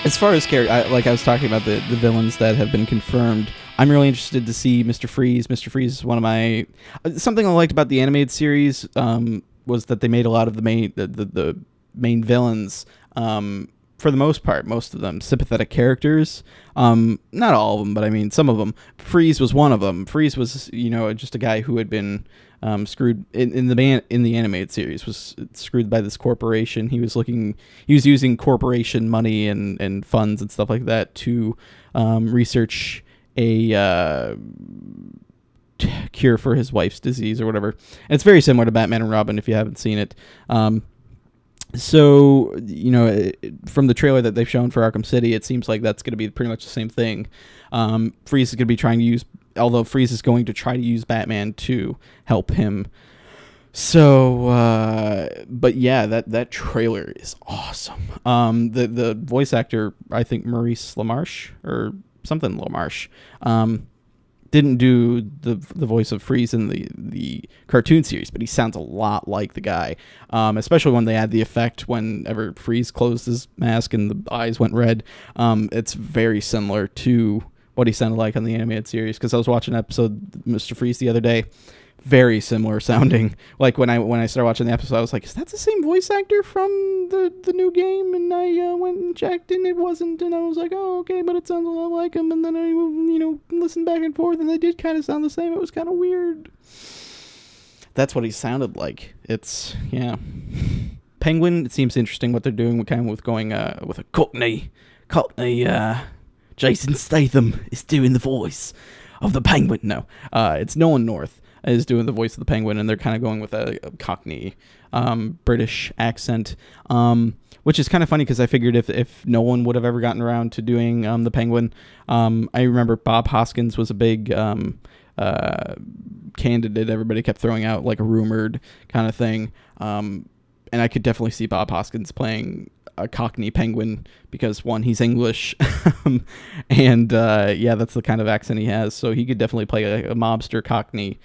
As far as character, like I was talking about the villains that have been confirmed, I'm really interested to see Mr. Freeze. Mr. Freeze is one of my... Something I liked about the animated series was that they made a lot of the main villains, for the most part, most of them, sympathetic characters. Not all of them, but I mean some of them. Freeze was one of them. Freeze was, you know, just a guy who had been screwed in the animated series, was screwed by this corporation. He was using corporation money and funds and stuff like that to research a cure for his wife's disease or whatever. And it's very similar to Batman and Robin if you haven't seen it. So, you know, from the trailer that they've shown for Arkham City, it seems like that's going to be pretty much the same thing. Freeze is going to be trying to use, although Freeze is going to try to use Batman to help him. So, but yeah, that trailer is awesome. The voice actor, I think Maurice LaMarche or something LaMarche, didn't do the voice of Freeze in the cartoon series, but he sounds a lot like the guy, especially when they had the effect whenever Freeze closed his mask and the eyes went red. It's very similar to what he sounded like on the animated series, because I was watching an episode of Mr. Freeze the other day. Very similar sounding. Like when I started watching the episode, I was like, is that the same voice actor from the new game? And I went and checked, and it wasn't. And I was like, oh, okay, but it sounds a lot like him. And then I, you know, listened back and forth, and they did kind of sound the same. It was kind of weird. That's what he sounded like. It's, yeah. Penguin, it seems interesting what they're doing with going with a Cockney. Jason Statham is doing the voice of the Penguin. No, it's Nolan North is doing the voice of the Penguin, and they're kind of going with a Cockney British accent, which is kind of funny because I figured if no one would have ever gotten around to doing the Penguin, I remember Bob Hoskins was a big candidate everybody kept throwing out, like a rumored kind of thing, and I could definitely see Bob Hoskins playing a Cockney Penguin because, one, he's English, and yeah, that's the kind of accent he has, so he could definitely play a mobster Cockney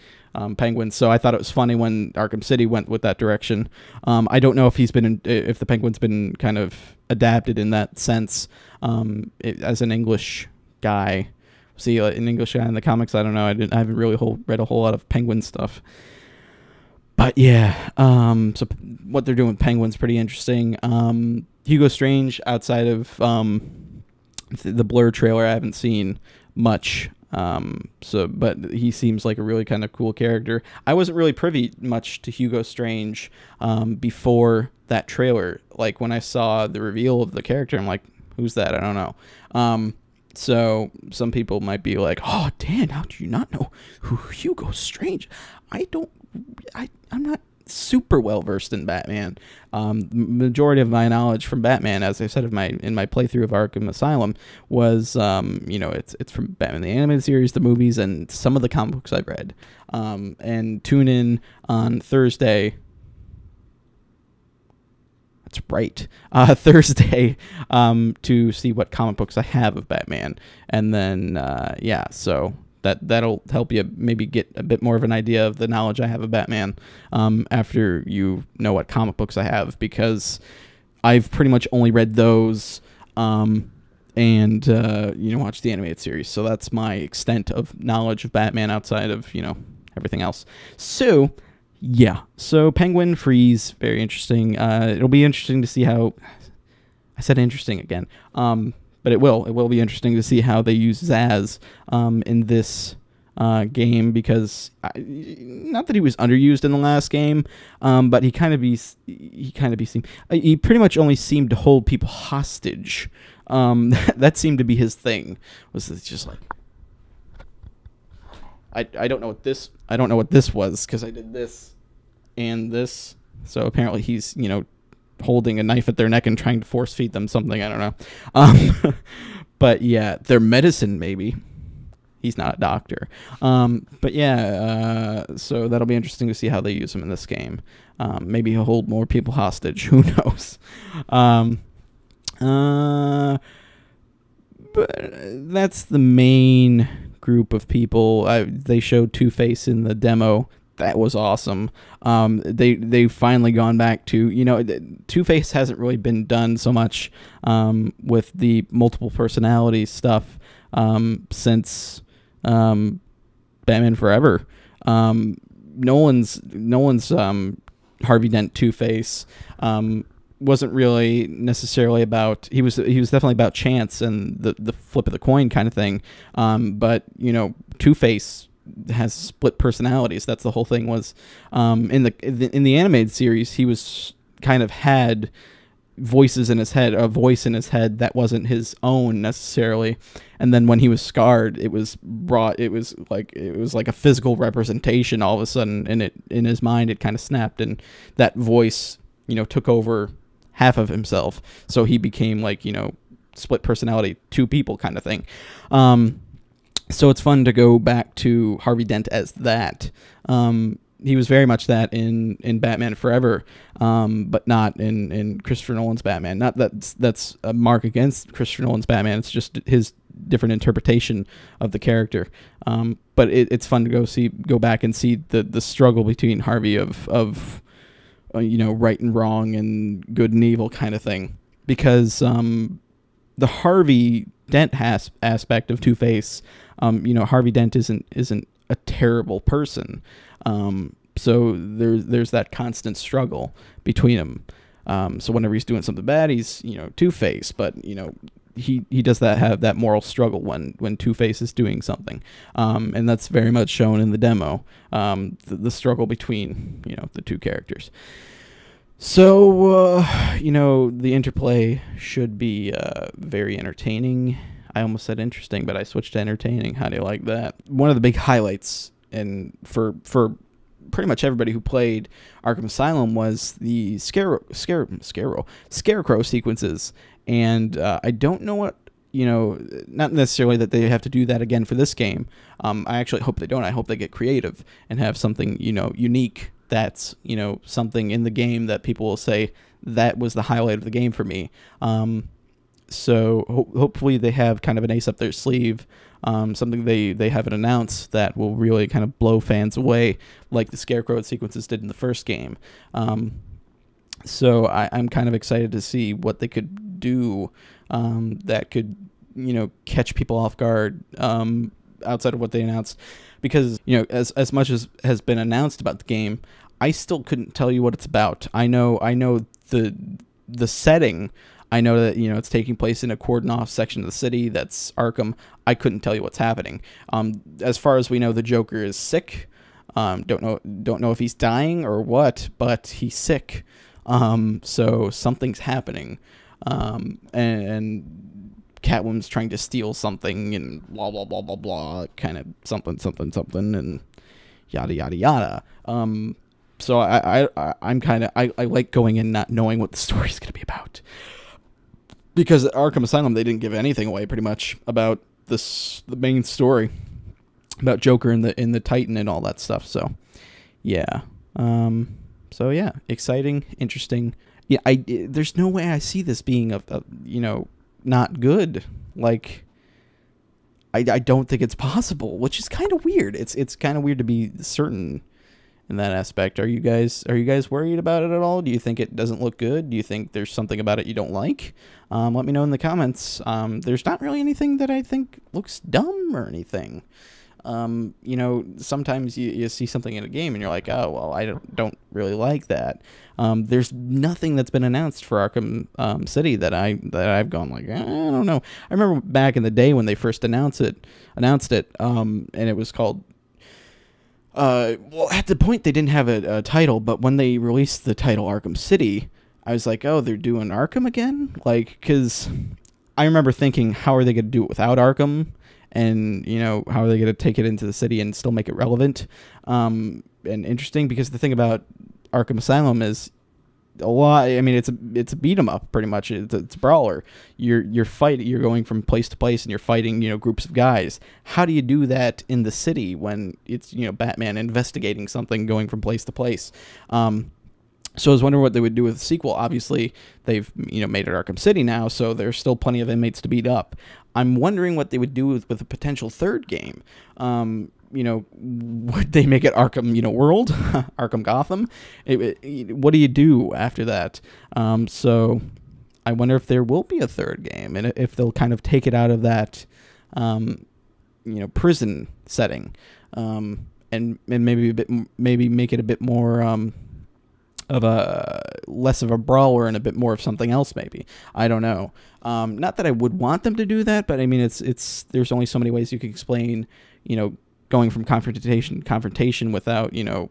Penguin. So I thought it was funny when Arkham City went with that direction. I don't know if if the Penguin's been kind of adapted in that sense, as an English guy. See, an English guy in the comics, I don't know. I haven't really read a whole lot of Penguin stuff. But yeah, so what they're doing with Penguin's pretty interesting. Hugo Strange, outside of the Blur trailer, I haven't seen much. But he seems like a really kind of cool character. I wasn't really privy much to Hugo Strange before that trailer. Like when I saw the reveal of the character, I'm like, who's that? I don't know. So some people might be like, oh, Dan, how do you not know who Hugo Strange? I'm not super well versed in Batman. Majority of my knowledge from Batman, as I said in my playthrough of Arkham Asylum, was you know, it's from Batman the Animated Series, the movies, and some of the comic books I've read. And tune in on Thursday. That's right, Thursday, to see what comic books I have of Batman, and then yeah, so. That'll help you maybe get a bit more of an idea of the knowledge I have of Batman after you know what comic books I have, because I've pretty much only read those and you know, watched the animated series. So that's my extent of knowledge of Batman outside of, you know, everything else. So yeah, so Penguin, Freeze, very interesting. It'll be interesting to see how, I said interesting again. But it will be interesting to see how they use Zaz in this game, because not that he was underused in the last game, but he pretty much only seemed to hold people hostage. That seemed to be his thing. Was just like, I don't know what this was, because I did this and this. So apparently he's, you know, holding a knife at their neck and trying to force feed them something. I don't know. But yeah, their medicine, maybe. He's not a doctor. But yeah, so that'll be interesting to see how they use him in this game. Maybe he'll hold more people hostage. Who knows? But that's the main group of people. They showed Two-Face in the demo that was awesome. They finally gone back to, you know, Two-Face hasn't really been done so much with the multiple personality stuff since Batman Forever. Nolan's Harvey Dent Two-Face wasn't really necessarily about, he was definitely about chance and the flip of the coin kind of thing. But you know, Two-Face has split personalities. That's the whole thing. Was in the animated series, he was kind of had voices in his head, a voice in his head that wasn't his own necessarily, and then when he was scarred, it was like a physical representation all of a sudden, and it in his mind it kind of snapped, and that voice, you know, took over half of himself, so he became like, you know, split personality, two people kind of thing. So it's fun to go back to Harvey Dent as that. He was very much that in Batman Forever, but not in Christopher Nolan's Batman. Not that's a mark against Christopher Nolan's Batman. It's just his different interpretation of the character. But it's fun to go back and see the struggle between Harvey of you know, right and wrong and good and evil kind of thing. Because the Harvey Dent aspect of Two-Face, you know, Harvey Dent isn't a terrible person. So there's that constant struggle between them. So whenever he's doing something bad, he's, you know, Two-Face, but you know, he does have that moral struggle when Two-Face is doing something. And that's very much shown in the demo. The struggle between, you know, the two characters. So, you know, the interplay should be very entertaining. I almost said interesting, but I switched to entertaining. How do you like that? One of the big highlights, and for pretty much everybody who played Arkham Asylum, was the Scarecrow sequences. And I don't know what, you know, not necessarily that they have to do that again for this game. I actually hope they don't. I hope they get creative and have something, you know, unique. That's, you know, something in the game that people will say that was the highlight of the game for me. So hopefully they have kind of an ace up their sleeve, something they haven't announced that will really kind of blow fans away, like the Scarecrow sequences did in the first game. So I'm kind of excited to see what they could do that could, you know, catch people off guard outside of what they announced. Because, you know, as much as has been announced about the game, I still couldn't tell you what it's about. I know the setting. I know that, you know, it's taking place in a cordoned off section of the city that's Arkham. I couldn't tell you what's happening. As far as we know, the Joker is sick. Don't know if he's dying or what, but he's sick. So something's happening. And Catwoman's trying to steal something and blah blah blah blah blah, kind of something and yada yada yada. So I'm kind of I like going in not knowing what the story's gonna be about, because at Arkham Asylum they didn't give anything away pretty much about the main story about Joker and the Titan and all that stuff. So yeah, exciting, interesting. Yeah, there's no way I see this being a you know, not good. Like, I don't think it's possible, which is kind of weird. It's kind of weird to be certain in that aspect. Are you guys worried about it at all? Do you think it doesn't look good? Do you think there's something about it you don't like? Let me know in the comments. There's not really anything that I think looks dumb or anything. You know, sometimes you see something in a game and you're like, oh, well, I don't really like that. There's nothing that's been announced for Arkham City that I've gone like, I don't know. I remember back in the day when they first announced it, and it was called, well, at the point they didn't have a title, but when they released the title Arkham City, I was like, oh, they're doing Arkham again? Like, because I remember thinking, how are they going to do it without Arkham? And, you know, how are they going to take it into the city and still make it relevant and interesting? Because the thing about Arkham Asylum is a lot. I mean, it's a beat 'em up pretty much. It's a brawler. You're going from place to place and you're fighting, you know, groups of guys. How do you do that in the city when it's, you know, Batman investigating something, going from place to place? So I was wondering what they would do with the sequel. Obviously, they've, you know, made it Arkham City now, so there's still plenty of inmates to beat up. I'm wondering what they would do with a potential third game. you know, would they make it Arkham, you know, World, Arkham Gotham? What do you do after that? So I wonder if there will be a third game, and if they'll kind of take it out of that, you know, prison setting, and maybe make it a bit more of a less of a brawler and a bit more of something else. Maybe, I don't know. Not that I would want them to do that, but I mean, there's only so many ways you can explain, you know, going from confrontation without, you know,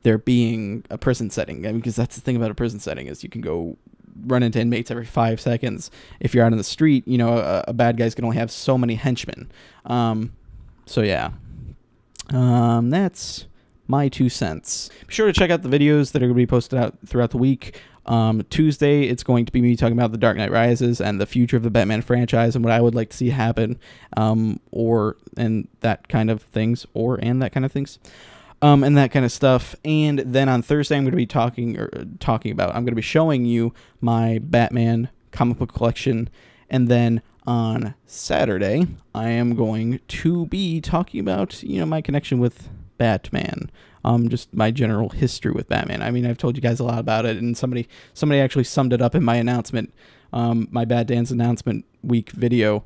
there being a prison setting. I mean, because that's the thing about a prison setting, is you can go run into inmates every 5 seconds. If you're out on the street, you know, a bad guy's can only have so many henchmen. So yeah, that's my 2 cents. Be sure to check out the videos that are going to be posted out throughout the week. Tuesday, it's going to be me talking about The Dark Knight Rises and the future of the Batman franchise and what I would like to see happen, and that kind of things. And that kind of stuff. And then on Thursday, I'm going to be talking about, I'm going to be showing you my Batman comic book collection. And then on Saturday, I am going to be talking about, you know, my connection with Batman, just my general history with Batman. I mean, I've told you guys a lot about it, and somebody actually summed it up in my announcement, my BatDanz announcement week video.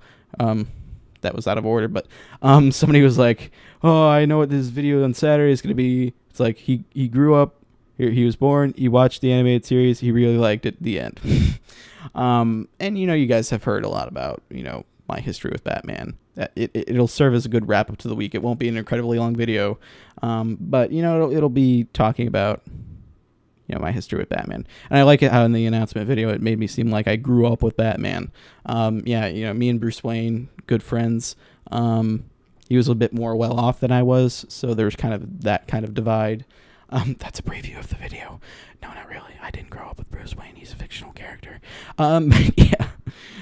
That was out of order, but somebody was like, "Oh, I know what this video on Saturday is going to be." It's like he grew up, he was born, he watched the animated series, he really liked it. The end. And you know, you guys have heard a lot about, you know, my history with Batman. It'll serve as a good wrap up to the week. It won't be an incredibly long video, but you know, it'll be talking about, you know, my history with Batman. And I like it how in the announcement video it made me seem like I grew up with Batman. Yeah, you know, me and Bruce Wayne, good friends. He was a bit more well off than I was, so there's kind of that kind of divide. That's a preview of the video. No, not really. I didn't grow up with Bruce Wayne. He's a fictional character. Yeah.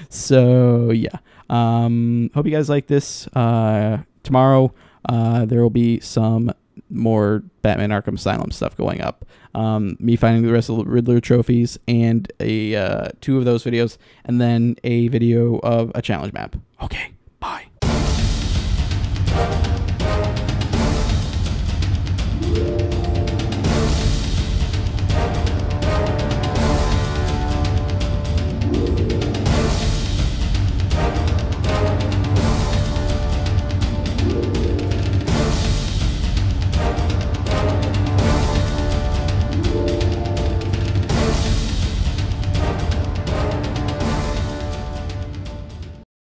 So yeah. Hope you guys like this. Tomorrow, there will be some more Batman Arkham Asylum stuff going up. Me finding the rest of the Riddler trophies, and 2 of those videos, and then a video of a challenge map. Okay.